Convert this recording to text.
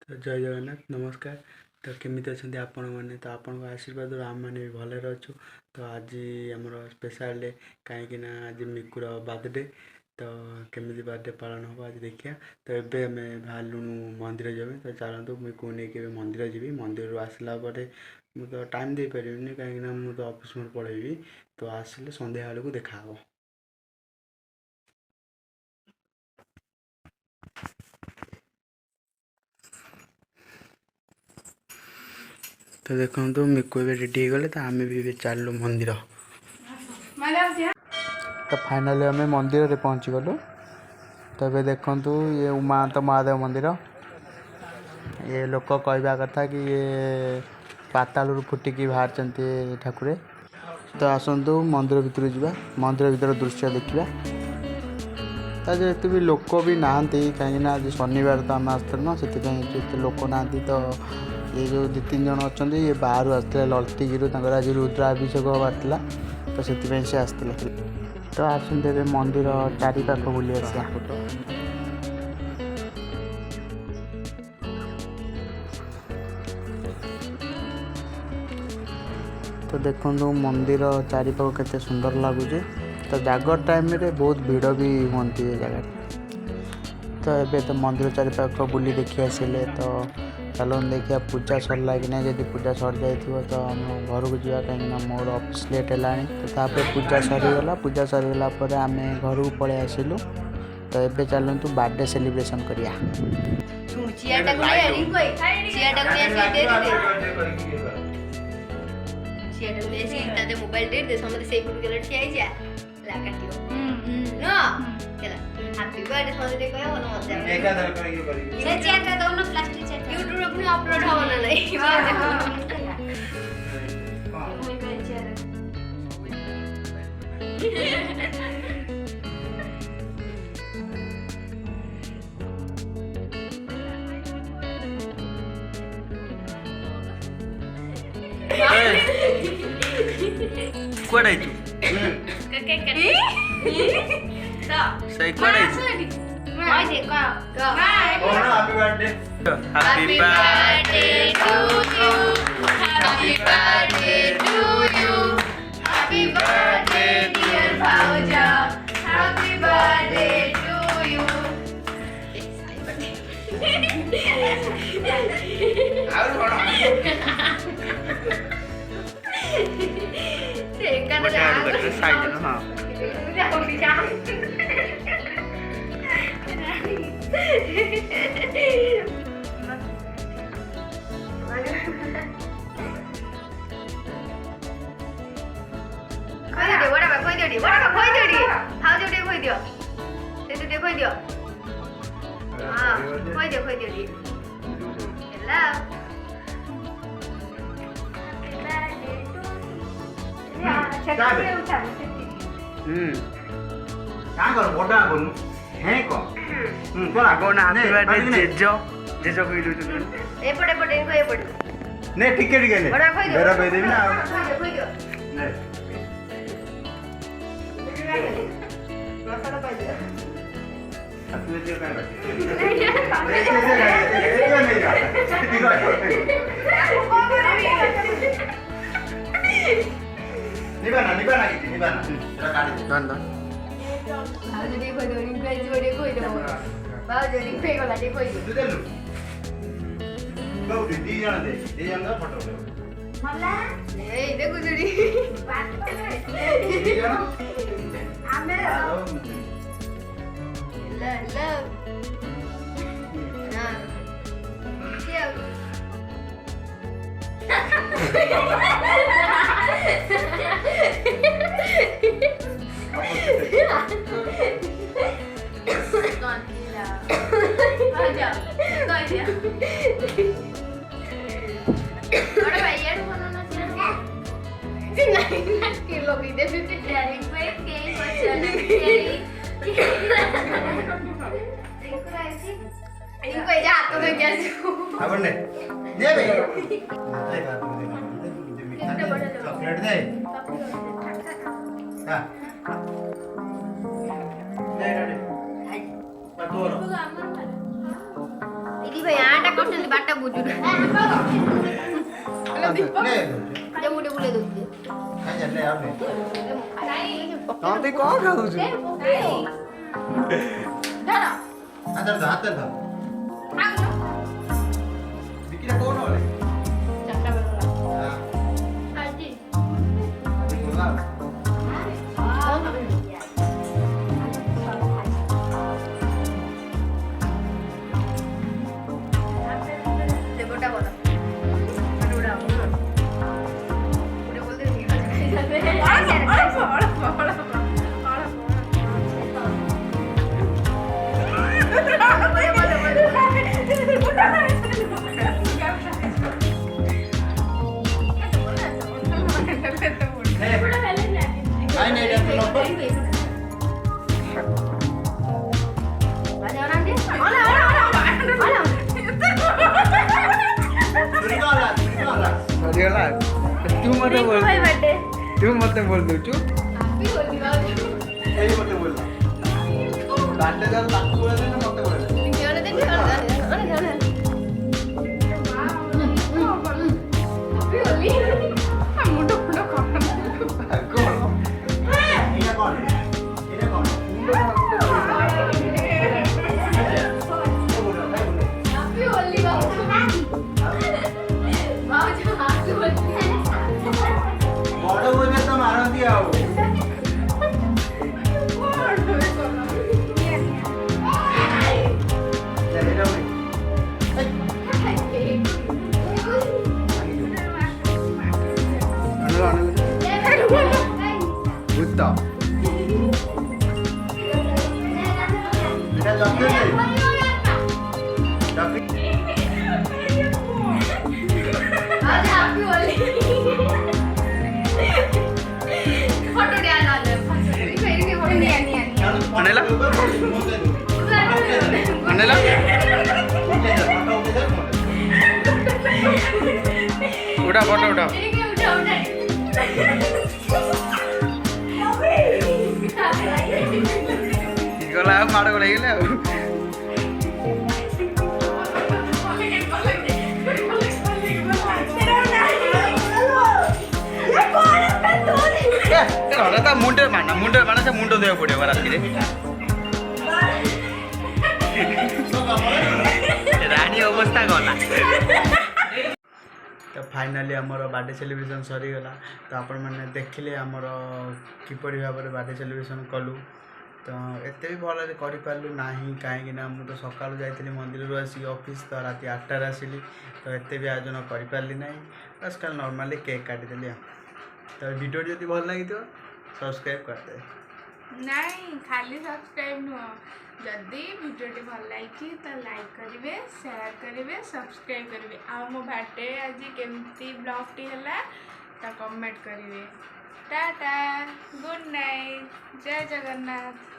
तो जय जगन्नाथ नमस्कार। तो केमिति अच्छा आपण मैंने तो आपण आशीर्वाद आम मैंने भी भले अच्छु। तो आज आमर स्पेशल डे कहीं आज मिकुर बर्थडे। तो केमिति बर्थडे पालन हम आज देखिए। तो एबे आम बाहर मंदिर जाए तो चलतु मिकु नहीं मंदिर जी मंदिर आसला मुझे तो टाइम दे पारि कहीं मुझे ऑफिस में पलैबी। तो आसिले संध्या बेलू देखा। तो देखो मिकु ए रेडी हो गले तो आम भी चलू मंदिर। तो फाइनाली आम मंदिर में पहुँची गलु। तो ये देखु ये उमाकांत महादेव मंदिर। ये लोक कहवा कथा कि ये पातालू फुटिकी बाहर ठाकुरे। तो आसतु मंदिर भितर जा मंदिर भीतर दृश्य देखा। तो भी लोक भी नहांती कहीं आज शनिवार तो आम आसते ना से लोक ना। तो ये जो 2-3 जन अच्छा ये बाहर आसते ललतिगिरी आज रुद्राभिषेक हबार तो से आसते। तो आसते मंदिर चारिपाख बुली आसा। तो देखो मंदिर चारिपाख केते सुंदर लगुच। तो जागर टाइम रे बहुत भीड़ भी होती है जगह। तो ये तो मंदिर चारिपाख बुली देखी आसिले। तो चलो देखिए पूजा सरला कि नहीं। जब पूजा सर जाए तो आम घर को जावा कहीं मोर ऑफिस लेट है। तो तापर पूजा सरीगला। पूजा सरीगला आम घर को पलि आसिलु। तो ये चलतु बर्थडे सेलिब्रेशन करिया। मोबाइल दे दे समझ से फोटो के लटकी आई जा ला काटियो नो केला हैप्पी बर्थडे समझ कयो न मजा एका दर करी से चेट रे दोनो प्लास्टिक चेट YouTube रे अपने अपलोड हो ना नहीं मैं कह चेट कोड़ाई तू के करे तो सही कोड़ाई ओए देखो गो happy birthday to you happy birthday to you happy birthday dear भाऊजा हैप्पी बर्थडे टू यू और बड़ा साइड में हाँ क्या कर बोटा बोलू हैं को तो आगो ना हैप्पी बर्थडे जेजो कोई दो ए पड़े इनको ए पड़े ने ठीक है ने मेरा पे देबी ना खोई दो ने मसाला पाई दे अपने जो कर निबाना तेरा काट दे दन आज देखो दो इनको जोड़े कोई दो बाबू जोड़ी पे वाला देखो ये दे लो बाबू दी जन का फोटो ले मला ए देखो जोड़ी बात कर दी जन आमे ला हां क्या चॉकलेट दे हां दे दीदी भाई आटा କରୁଛନ୍ତି ବାଟା ବୁଝୁନି ଯେ ମୁଟେ ବୁଲେଇ ଦଉଛି ତମେ କଣ ଖାଉଛୁ? तू मत बोल दू चुप मत बोल बाटे जब ताकू बोले ना मत बोले उठा फोटो उठा गला माड़ गले मुंडे माना से मुंड देव पड़े राति रानी अवस्था गला तो फाइनाली आमर बर्थडे सेलिब्रेशन सरीगला तो आपण मैंने देखिले आमर किपरि भाव में बर्थडे सेलिब्रेशन कलु तो एत भी भल करूँ ना कहीं मुझे तो सका जाइली मंदिर आसिक ऑफिस तो राति 8टार आसिली तो एत भी आयोजन करी ना बस कल नॉर्मली केक काटिदेली तो वीडियो जब भल लगी सब्सक्राइब करदे नहीं खाली सब्सक्राइब नुह जदि वीडियोटी भल लगी तो लाइक करेंगे शेयर करेंगे सब्सक्राइब करेंगे आ मो बर्थडे आज केमती ब्लॉगटी है तो कमेंट करेंगे टाटा गुड नाइट जय जगन्नाथ।